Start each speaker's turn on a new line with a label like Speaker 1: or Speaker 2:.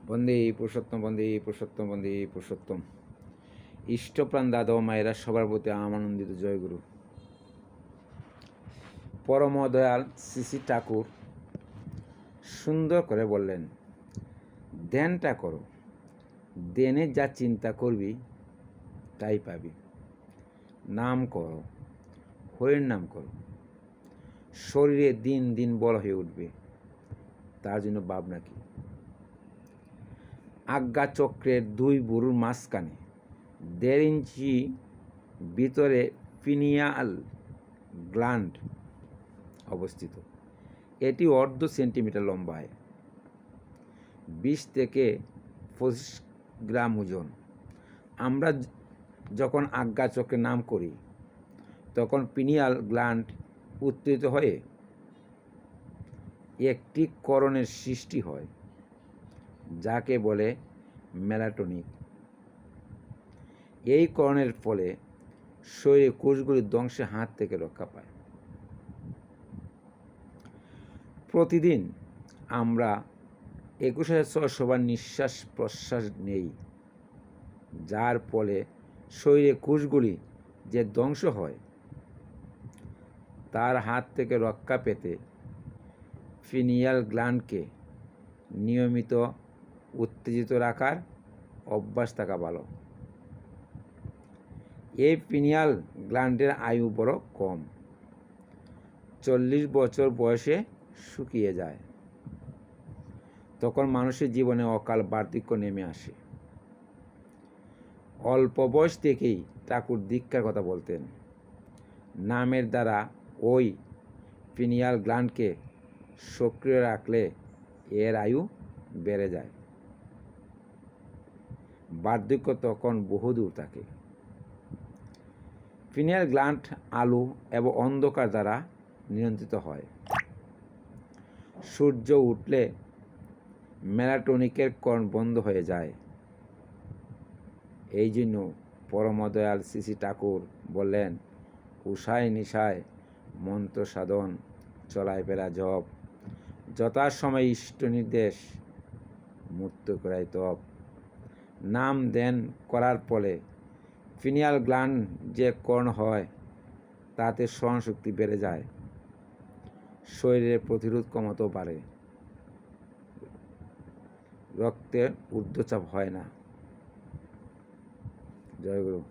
Speaker 1: বন্দে পুরুষোত্তম, বন্দে পুরুষোত্তম, বন্দে পুরুষোত্তম। ইষ্টপ্রাণ দাদা ও মায়েরা সবার প্রতি আনন্দিত। জয়গুরু। পরম দয়াল শ্রী ঠাকুর সুন্দর করে বললেন, ধ্যানটা করো, ধ্যানে যা চিন্তা করবি তাই পাবি। নাম করো, হরির নাম করো, শরীরে দিন দিন বল হয়ে উঠবে। তার জন্য ভাবনা কি? আজ্ঞা চক্রের দুই বুরুর মাঝখানে 1.5 ইঞ্চি ভিতরে পিনিয়াল গ্ল্যান্ড অবস্থিত। এটি অর্ধ সেন্টিমিটার লম্বায়, 20 থেকে 25 গ্রাম ওজন। আমরা যখন আজ্ঞা চক্রে নাম করি তখন পিনিয়াল গ্ল্যান্ড উত্তেজিত হয়ে একটি করণের সৃষ্টি হয়, যাকে বলে মেলাটোনিন। এই করণের ফলে শরীরের কোষগুলির ধ্বংসের হাত থেকে রক্ষা পায়। প্রতিদিন আমরা 21,600 বার নিঃশ্বাস প্রশ্বাস নেই, যার ফলে শরীরের কোষগুলি যে ধ্বংস হয় তার হাত থেকে রক্ষা পেতে পিনিয়াল গ্ল্যান্ডকে নিয়মিত উত্তেজিত রাখার অভ্যাস থাকা ভালো। এই পিনিয়াল গ্ল্যান্ডের আয়ু বড় কম, 40 বছর বয়সে শুকিয়ে যায়। তখন মানুষের জীবনে অকাল বার্ধক্য নেমে আসে। অল্প বয়স থেকেই ঠাকুর দীক্ষার কথা বলতেন। নামের দ্বারা ওই পিনিয়াল গ্ল্যান্ডকে সক্রিয় রাখলে এর আয়ু বেড়ে যায়। বার্ধক্য তখন বহুদূর থাকে। পিনিয়াল গ্ল্যান্ড আলো এবং অন্ধকার দ্বারা নিয়ন্ত্রিত হয়। সূর্য উঠলে মেলাটোনিনের কণ বন্ধ হয়ে যায়। এই জন্য পরম দয়াল শ্রী ঠাকুর বললেন, উষায় নিশায় মন্ত্র সাধন, চলায় ফেরা জপ, যথাসময় ইষ্ট নির্দেশ, মূর্ত করাই তপ। নাম ধ্যান করার ফলে পিনিয়াল গ্ল্যান্ড যে কর্ণ হয় তাতে স্মরণশক্তি বেড়ে যায়, শরীরের প্রতিরোধ ক্ষমতাও বাড়ে, রক্তে ঊর্ধ্বচাপ হয় না। জয় গুরু।